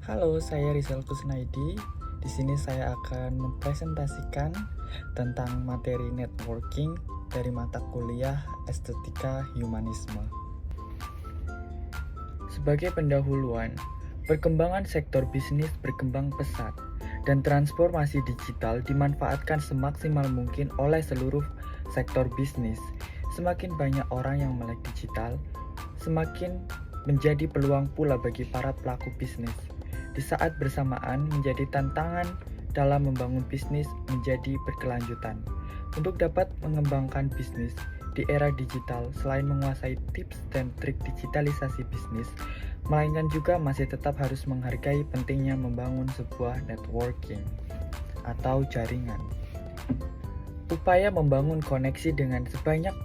Halo, saya Rizal Kusnaidi. Di sini saya akan mempresentasikan tentang materi networking dari mata kuliah Estetika Humanisme. Sebagai pendahuluan, perkembangan sektor bisnis berkembang pesat dan transformasi digital dimanfaatkan semaksimal mungkin oleh seluruh sektor bisnis. Semakin banyak orang yang melek digital, semakin menjadi peluang pula bagi para pelaku bisnis. Di saat bersamaan menjadi tantangan dalam membangun bisnis menjadi berkelanjutan. Untuk dapat mengembangkan bisnis di era digital, selain menguasai tips dan trik digitalisasi bisnis, melainkan juga masih tetap harus menghargai pentingnya membangun sebuah networking atau jaringan. Upaya membangun koneksi dengan sebanyak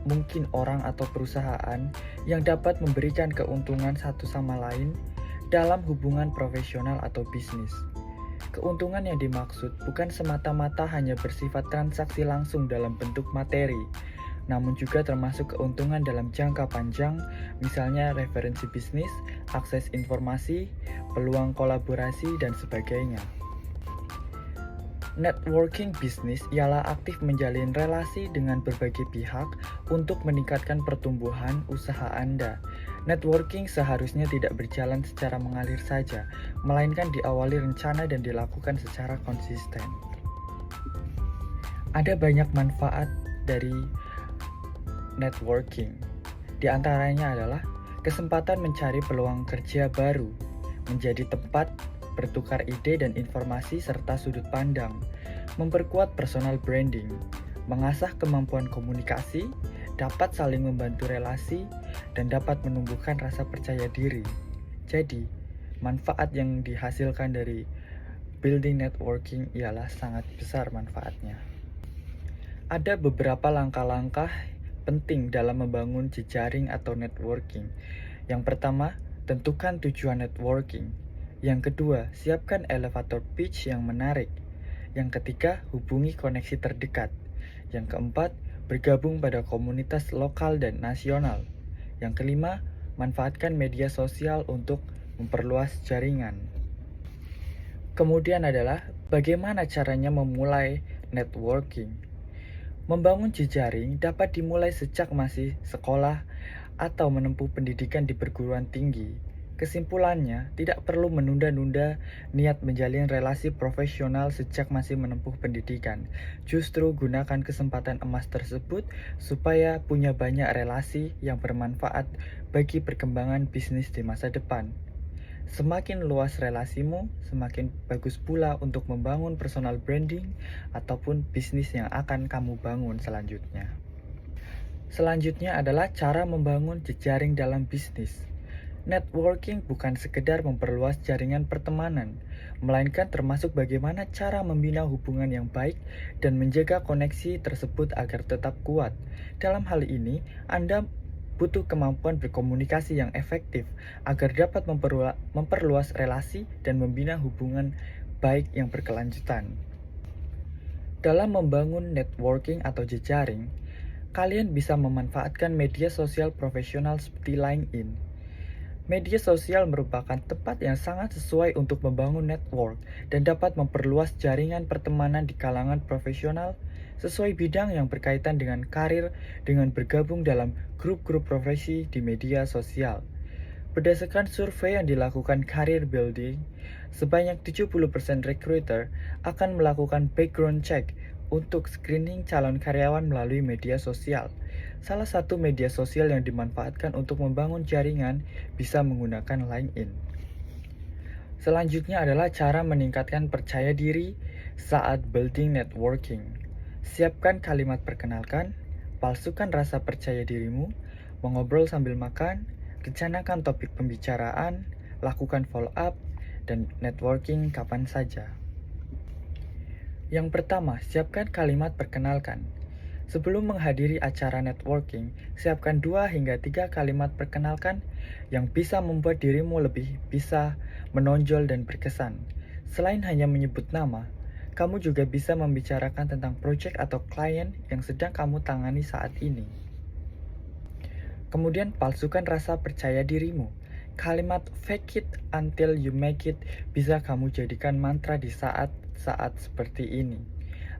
mungkin orang atau perusahaan yang dapat memberikan keuntungan satu sama lain dalam hubungan profesional atau bisnis. Keuntungan yang dimaksud bukan semata-mata hanya bersifat transaksi langsung dalam bentuk materi, namun juga termasuk keuntungan dalam jangka panjang, misalnya referensi bisnis, akses informasi, peluang kolaborasi, dan sebagainya. Networking bisnis ialah aktif menjalin relasi dengan berbagai pihak untuk meningkatkan pertumbuhan usaha Anda. Networking seharusnya tidak berjalan secara mengalir saja, melainkan diawali rencana dan dilakukan secara konsisten. Ada banyak manfaat dari networking. Di antaranya adalah kesempatan mencari peluang kerja baru, menjadi tempat bertukar ide dan informasi serta sudut pandang, memperkuat personal branding, mengasah kemampuan komunikasi, dapat saling membantu relasi, dan dapat menumbuhkan rasa percaya diri. Jadi, manfaat yang dihasilkan dari building networking ialah sangat besar manfaatnya. Ada beberapa langkah-langkah penting dalam membangun jejaring atau networking. Yang pertama, tentukan tujuan networking. Yang kedua, siapkan elevator pitch yang menarik. Yang ketiga, hubungi koneksi terdekat. Yang keempat, bergabung pada komunitas lokal dan nasional. Yang kelima, manfaatkan media sosial untuk memperluas jaringan. Kemudian adalah bagaimana caranya memulai networking. Membangun jejaring dapat dimulai sejak masih sekolah atau menempuh pendidikan di perguruan tinggi. Kesimpulannya, tidak perlu menunda-nunda niat menjalin relasi profesional sejak masih menempuh pendidikan. Justru gunakan kesempatan emas tersebut supaya punya banyak relasi yang bermanfaat bagi perkembangan bisnis di masa depan. Semakin luas relasimu, semakin bagus pula untuk membangun personal branding ataupun bisnis yang akan kamu bangun selanjutnya. Selanjutnya adalah cara membangun jejaring dalam bisnis. Networking bukan sekedar memperluas jaringan pertemanan, melainkan termasuk bagaimana cara membina hubungan yang baik dan menjaga koneksi tersebut agar tetap kuat. Dalam hal ini, Anda butuh kemampuan berkomunikasi yang efektif agar dapat memperluas relasi dan membina hubungan baik yang berkelanjutan. Dalam membangun networking atau jejaring, kalian bisa memanfaatkan media sosial profesional seperti LinkedIn. Media sosial merupakan tempat yang sangat sesuai untuk membangun network dan dapat memperluas jaringan pertemanan di kalangan profesional sesuai bidang yang berkaitan dengan karir dengan bergabung dalam grup-grup profesi di media sosial. Berdasarkan survei yang dilakukan Career Building, sebanyak 70% recruiter akan melakukan background check untuk screening calon karyawan melalui media sosial. Salah satu media sosial yang dimanfaatkan untuk membangun jaringan bisa menggunakan LinkedIn. Selanjutnya adalah cara meningkatkan percaya diri saat building networking. Siapkan kalimat perkenalkan, palsukan rasa percaya dirimu, mengobrol sambil makan, rencanakan topik pembicaraan, lakukan follow up, dan networking kapan saja. Yang pertama, siapkan kalimat perkenalkan. Sebelum menghadiri acara networking, siapkan 2 hingga 3 kalimat perkenalkan yang bisa membuat dirimu lebih bisa menonjol dan berkesan. Selain hanya menyebut nama, kamu juga bisa membicarakan tentang proyek atau klien yang sedang kamu tangani saat ini. Kemudian palsukan rasa percaya dirimu. Kalimat fake it until you make it bisa kamu jadikan mantra di saat-saat seperti ini.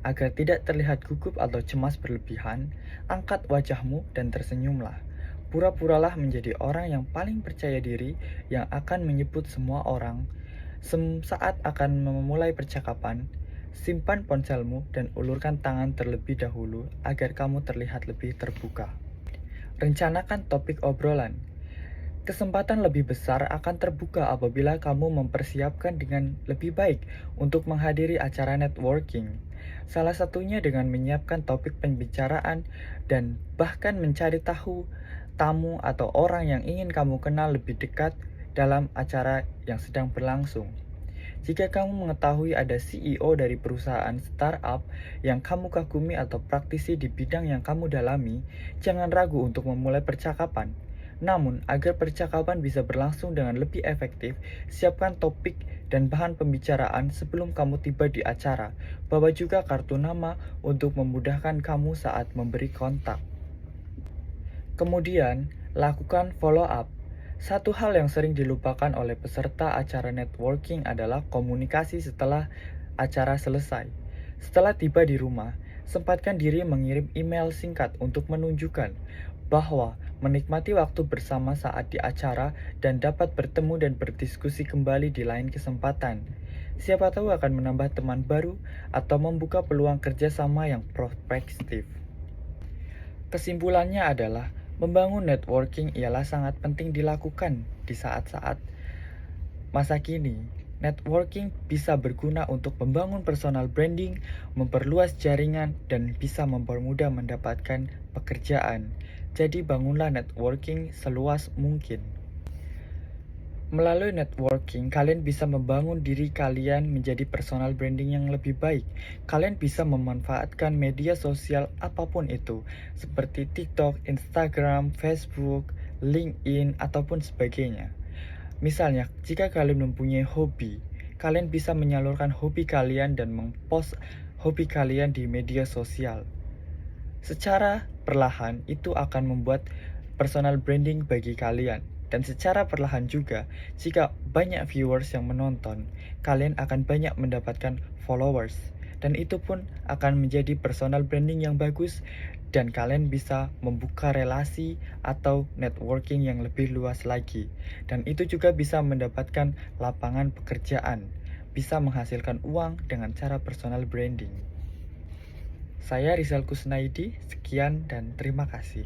Agar tidak terlihat gugup atau cemas berlebihan, angkat wajahmu dan tersenyumlah. Pura-puralah menjadi orang yang paling percaya diri yang akan menyebut semua orang. Saat akan memulai percakapan, simpan ponselmu dan ulurkan tangan terlebih dahulu agar kamu terlihat lebih terbuka. Rencanakan topik obrolan. Kesempatan lebih besar akan terbuka apabila kamu mempersiapkan dengan lebih baik untuk menghadiri acara networking. Salah satunya dengan menyiapkan topik pembicaraan dan bahkan mencari tahu tamu atau orang yang ingin kamu kenal lebih dekat dalam acara yang sedang berlangsung. Jika kamu mengetahui ada CEO dari perusahaan startup yang kamu kagumi atau praktisi di bidang yang kamu dalami, jangan ragu untuk memulai percakapan. Namun, agar percakapan bisa berlangsung dengan lebih efektif, siapkan topik dan bahan pembicaraan sebelum kamu tiba di acara. Bawa juga kartu nama untuk memudahkan kamu saat memberi kontak. Kemudian, lakukan follow up. Satu hal yang sering dilupakan oleh peserta acara networking adalah komunikasi setelah acara selesai. Setelah tiba di rumah, sempatkan diri mengirim email singkat untuk menunjukkan bahwa menikmati waktu bersama saat di acara dan dapat bertemu dan berdiskusi kembali di lain kesempatan. Siapa tahu akan menambah teman baru atau membuka peluang kerjasama yang prospektif. Kesimpulannya adalah, membangun networking ialah sangat penting dilakukan di saat-saat masa kini. Networking bisa berguna untuk membangun personal branding, memperluas jaringan, dan bisa mempermudah mendapatkan pekerjaan. Jadi bangunlah networking seluas mungkin. Melalui networking, kalian bisa membangun diri kalian menjadi personal branding yang lebih baik. Kalian bisa memanfaatkan media sosial apapun itu, seperti TikTok, Instagram, Facebook, LinkedIn, ataupun sebagainya. Misalnya, jika kalian mempunyai hobi, kalian bisa menyalurkan hobi kalian dan mempost hobi kalian di media sosial. Secara perlahan, itu akan membuat personal branding bagi kalian. Dan secara perlahan juga, jika banyak viewers yang menonton, kalian akan banyak mendapatkan followers. Dan itu pun akan menjadi personal branding yang bagus, dan kalian bisa membuka relasi atau networking yang lebih luas lagi. Dan itu juga bisa mendapatkan lapangan pekerjaan, bisa menghasilkan uang dengan cara personal branding. Saya Rizal Kusnaidi, sekian dan terima kasih.